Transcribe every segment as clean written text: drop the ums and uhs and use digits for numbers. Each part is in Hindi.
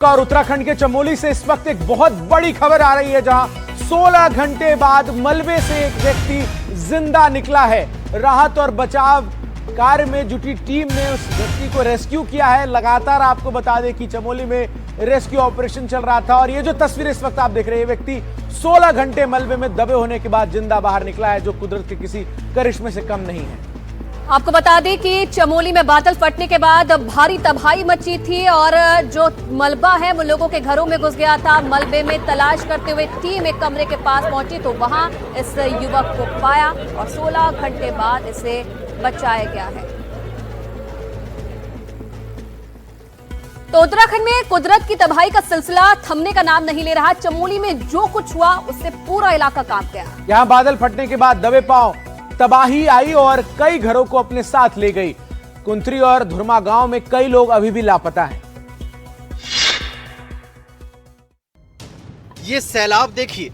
और उत्तराखंड के चमोली से इस वक्त एक बहुत बड़ी खबर आ रही है, जहां 16 घंटे बाद मलबे से एक व्यक्ति जिंदा निकला है। राहत और बचाव कार्य में जुटी टीम ने उस व्यक्ति को रेस्क्यू किया है। लगातार आपको बता दें कि चमोली में रेस्क्यू ऑपरेशन चल रहा था और ये जो तस्वीर इस वक्त आप देख रहे हैं, व्यक्ति 16 घंटे मलबे में दबे होने के बाद जिंदा बाहर निकला है, जो कुदरत के किसी करिश्मे से कम नहीं है। आपको बता दें कि चमोली में बादल फटने के बाद भारी तबाही मची थी और जो मलबा है वो लोगों के घरों में घुस गया था। मलबे में तलाश करते हुए टीम एक कमरे के पास पहुंची तो वहां इस युवक को पाया और 16 घंटे बाद इसे बचाया गया है। तो उत्तराखंड में कुदरत की तबाही का सिलसिला थमने का नाम नहीं ले रहा। चमोली में जो कुछ हुआ उससे पूरा इलाका कांप गया। यहाँ बादल फटने के बाद दबे पांव तबाही आई और कई घरों को अपने साथ ले गई। कुंथरी और धुरमा गांव में कई लोग अभी भी लापता हैं। ये सैलाब देखिए,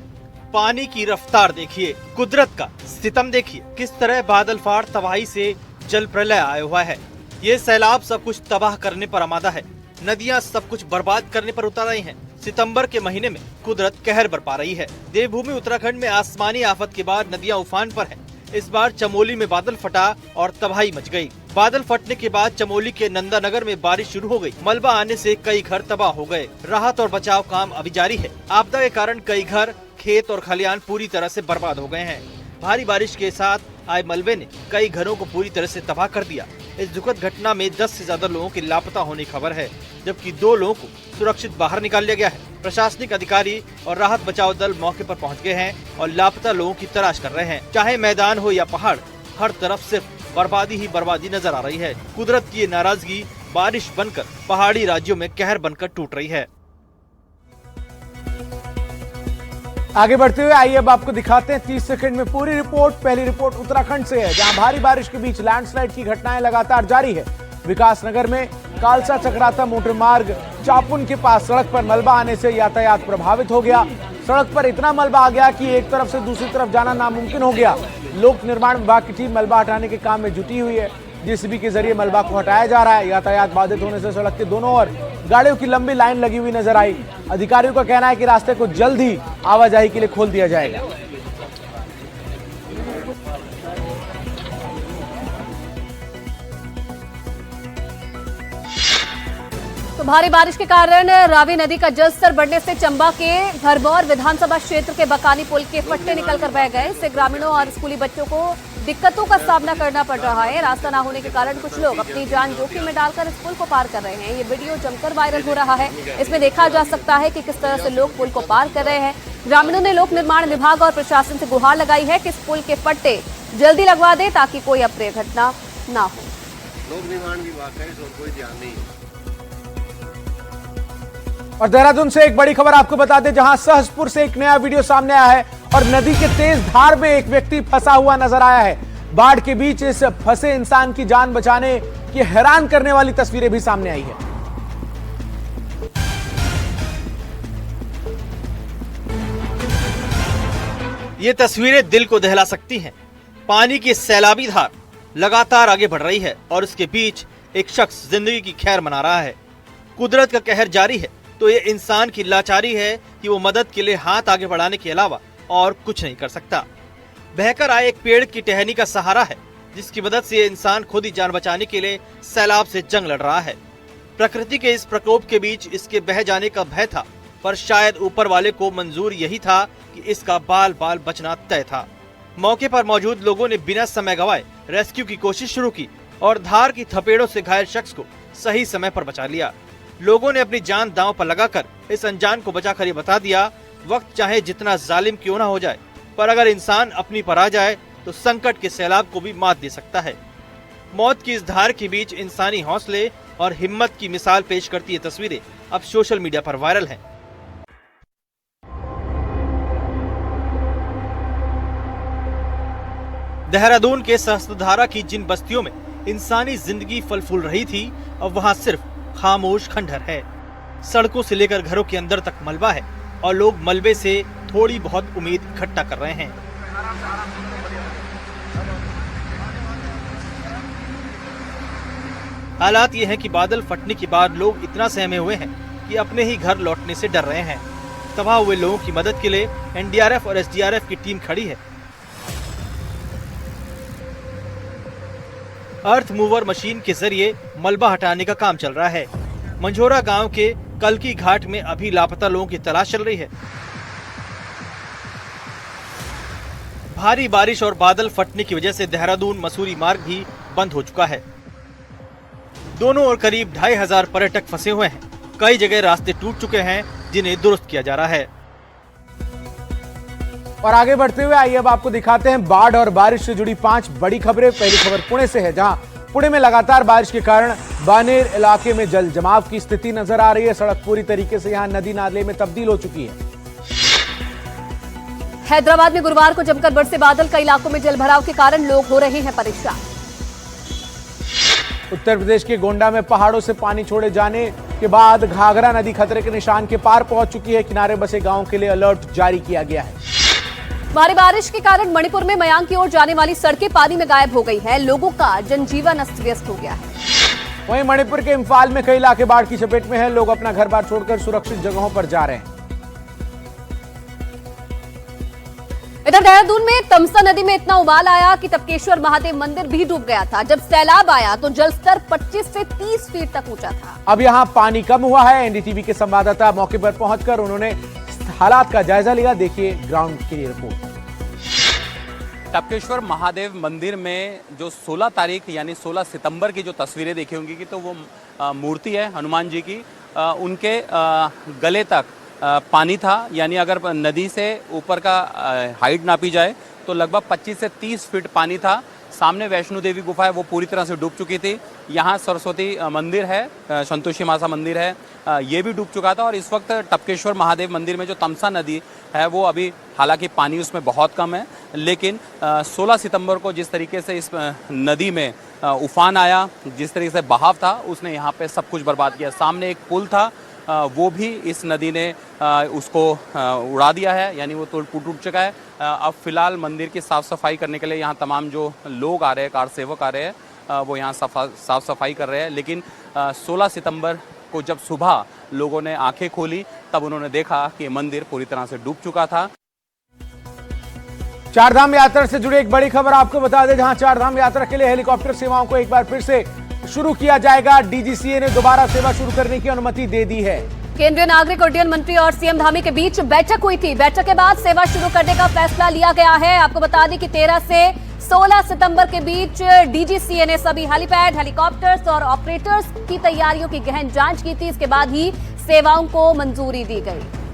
पानी की रफ्तार देखिए, कुदरत का सितम देखिए, किस तरह बादल फाड़ तबाही से जल प्रलय आया हुआ है। ये सैलाब सब कुछ तबाह करने पर आमादा है। नदियां सब कुछ बर्बाद करने पर उतर रही हैं। सितंबर के महीने में कुदरत कहर बरपा रही है। देवभूमि उत्तराखंड में आसमानी आफत के बाद नदियां उफान पर है। इस बार चमोली में बादल फटा और तबाही मच गई। बादल फटने के बाद चमोली के नंदानगर में बारिश शुरू हो गई। मलबा आने से कई घर तबाह हो गए। राहत और बचाव काम अभी जारी है। आपदा के कारण कई घर, खेत और खलियान पूरी तरह से बर्बाद हो गए हैं। भारी बारिश के साथ आए मलबे ने कई घरों को पूरी तरह से तबाह कर दिया। इस दुखद घटना में 10 से ज्यादा लोगों के लापता होने की खबर है, जबकि 2 लोगों को सुरक्षित बाहर निकाल लिया गया है। प्रशासनिक अधिकारी और राहत बचाव दल मौके पर पहुंच गए हैं और लापता लोगों की तलाश कर रहे हैं। चाहे मैदान हो या पहाड़, हर तरफ सिर्फ बर्बादी ही बर्बादी नजर आ रही है। कुदरत की ये नाराजगी बारिश बनकर पहाड़ी राज्यों में कहर बनकर टूट रही है। आगे बढ़ते हुए आइए अब आपको दिखाते हैं 30 सेकंड में पूरी रिपोर्ट। पहली रिपोर्ट उत्तराखंड से है, जहां भारी बारिश के बीच लैंडस्लाइड की घटनाएं लगातार जारी है। विकासनगर में कालसा चक्राता मोटर मार्ग चापुन के पास सड़क पर मलबा आने से यातायात प्रभावित हो गया। सड़क पर इतना मलबा आ गया कि एक तरफ से दूसरी तरफ जाना नामुमकिन हो गया। लोक निर्माण विभाग की टीम मलबा हटाने के काम में जुटी हुई है। जेसीबी के जरिए मलबा को हटाया जा रहा है। यातायात बाधित होने से सड़क के दोनों ओर गाड़ियों की लंबी लाइन लगी हुई नजर आई। अधिकारियों का कहना है कि रास्ते को जल्द ही आवाजाही के लिए खोल दिया जाएगा। तो भारी बारिश के कारण रावी नदी का जलस्तर बढ़ने से चंबा के भरमौर विधानसभा क्षेत्र के बकानी पुल के फट्टे निकलकर बह गए। इससे ग्रामीणों और स्कूली बच्चों को दिक्कतों का सामना करना पड़ रहा है। रास्ता न होने के कारण कुछ लोग अपनी जान जोखिम में डालकर इस पुल को पार कर रहे हैं। ये वीडियो जमकर वायरल हो रहा है। इसमें देखा जा सकता है कि किस तरह से लोग पुल को पार कर रहे हैं। ग्रामीणों ने लोक निर्माण विभाग और प्रशासन से गुहार लगाई है कि इस पुल के फट्टे जल्दी लगवा दे ताकि कोई अप्रिय घटना न हो। लोक निर्माण विभाग का इस ओर कोई ध्यान नहीं है। और देहरादून से एक बड़ी खबर आपको बता दें, जहां सहसपुर से एक नया वीडियो सामने आया है और नदी के तेज धार में एक व्यक्ति फंसा हुआ नजर आया है। बाढ़ के बीच इस फंसे इंसान की जान बचाने की हैरान करने वाली तस्वीरें भी सामने आई है। ये तस्वीरें दिल को दहला सकती हैं। पानी की सैलाबी धार लगातार आगे बढ़ रही है और इसके बीच एक शख्स जिंदगी की खैर मना रहा है। कुदरत का कहर जारी है तो ये इंसान की लाचारी है कि वो मदद के लिए हाथ आगे बढ़ाने के अलावा और कुछ नहीं कर सकता। बहकर आए एक पेड़ की टहनी का सहारा है, जिसकी मदद से ये इंसान खुद ही जान बचाने के लिए सैलाब से जंग लड़ रहा है। प्रकृति के इस प्रकोप के बीच इसके बह जाने का भय था, पर शायद ऊपर वाले को मंजूर यही था कि इसका बाल बाल बचना तय था। मौके पर मौजूद लोगों ने बिना समय गवाए रेस्क्यू की कोशिश शुरू की और धार की थपेड़ों से घायल शख्स को सही समय पर बचा लिया। लोगों ने अपनी जान दांव पर लगाकर इस अनजान को बचाकर ये बता दिया, वक्त चाहे जितना जालिम क्यों ना हो जाए, पर अगर इंसान अपनी पर आ जाए तो संकट के सैलाब को भी मात दे सकता है। मौत की इस धार के बीच इंसानी हौसले और हिम्मत की मिसाल पेश करती ये तस्वीरें अब सोशल मीडिया पर वायरल हैं। देहरादून के सहस्त्रधारा की जिन बस्तियों में इंसानी जिंदगी फल फूल रही थी, अब वहाँ सिर्फ खामोश खंडहर है। सड़कों से लेकर घरों के अंदर तक मलबा है और लोग मलबे से थोड़ी बहुत उम्मीद इकट्ठा कर रहे हैं। हालात ये हैं कि बादल फटने के बाद लोग इतना सहमे हुए हैं कि अपने ही घर लौटने से डर रहे हैं। तबाह हुए लोगों की मदद के लिए एनडीआरएफ और एसडीआरएफ की टीम खड़ी है। अर्थ मूवर मशीन के जरिए मलबा हटाने का काम चल रहा है। मंझोरा गांव के कलकी घाट में अभी लापता लोगों की तलाश चल रही है। भारी बारिश और बादल फटने की वजह से देहरादून मसूरी मार्ग भी बंद हो चुका है। दोनों ओर करीब 2500 पर्यटक फंसे हुए हैं। कई जगह रास्ते टूट चुके हैं जिन्हें दुरुस्त किया जा रहा है। और आगे बढ़ते हुए आइए अब आपको दिखाते हैं बाढ़ और बारिश से जुड़ी 5 बड़ी खबरें। पहली खबर पुणे से है, जहां पुणे में लगातार बारिश के कारण बानेर इलाके में जल जमाव की स्थिति नजर आ रही है। सड़क पूरी तरीके से यहां नदी नाले में तब्दील हो चुकी है। हैदराबाद में गुरुवार को जमकर बरसे बादल, कई इलाकों में जलभराव के कारण लोग हो रहे हैं परेशान। उत्तर प्रदेश के गोंडा में पहाड़ों से पानी छोड़े जाने के बाद घाघरा नदी खतरे के निशान के पार पहुंच चुकी है। किनारे बसे गांवों के लिए अलर्ट जारी किया गया है। भारी बारिश के कारण मणिपुर में मयांग की ओर जाने वाली सड़कें पानी में गायब हो गई है। लोगों का जनजीवन अस्त व्यस्त हो गया है। वहीं मणिपुर के इम्फाल में कई इलाके बाढ़ की चपेट में हैं। लोग अपना घर बार छोड़कर सुरक्षित जगहों पर जा रहे हैं। इधर देहरादून में तमसा नदी में इतना उबाल आया कि टपकेश्वर महादेव मंदिर भी डूब गया था। जब सैलाब आया तो जलस्तर 25 से 30 फीट तक ऊंचा था। अब यहां पानी कम हुआ है। एनडीटीवी के संवाददाता मौके पर पहुंचकर उन्होंने हालात का जायजा लिया। देखिए ग्राउंड की रिपोर्ट। टपकेश्वर महादेव मंदिर में जो 16 तारीख यानी 16 सितंबर की जो तस्वीरें देखी होंगी कि तो वो मूर्ति है हनुमान जी की, उनके गले तक पानी था। यानी अगर नदी से ऊपर का हाइट नापी जाए तो लगभग 25 से 30 फीट पानी था। सामने वैष्णो देवी गुफा है, वो पूरी तरह से डूब चुकी थी। यहाँ सरस्वती मंदिर है, संतोषी माता मंदिर है, ये भी डूब चुका था। और इस वक्त टपकेश्वर महादेव मंदिर में जो तमसा नदी है वो अभी हालांकि पानी उसमें बहुत कम है, लेकिन 16 सितंबर को जिस तरीके से इस नदी में उफान आया, जिस तरीके से बहाव था, उसने यहाँ पे सब कुछ बर्बाद किया। सामने एक पुल था, वो भी इस नदी ने उसको उड़ा दिया है, यानी वो टूट चुका है। अब फिलहाल मंदिर की साफ़ सफाई करने के लिए यहाँ तमाम जो लोग आ रहे हैं, कार सेवक आ रहे हैं, वो यहाँ साफ़ सफाई कर रहे हैं। लेकिन 16 सितंबर को जब सुबह लोगों ने आंखें खोली तब उन्होंने देखा कि मंदिर पूरी तरह से डूब चुका था। चारधाम यात्रा से जुड़ी एक बड़ी खबर आपको बता दें, जहां चारधाम यात्रा के लिए हेलीकॉप्टर सेवाओं को एक बार फिर से शुरू किया जाएगा। डीजीसीए ने दोबारा सेवा शुरू करने की अनुमति दे दी है। केंद्रीय नागरिक उड्डयन मंत्री और सीएम धामी के बीच बैठक हुई थी। बैठक के बाद सेवा शुरू करने का फैसला लिया गया है। आपको बता दें कि 13 से 16 सितंबर के बीच डीजीसीए ने सभी हेलीपैड, हेलीकॉप्टर्स और ऑपरेटर्स की तैयारियों की गहन जांच की थी। इसके बाद ही सेवाओं को मंजूरी दी गई।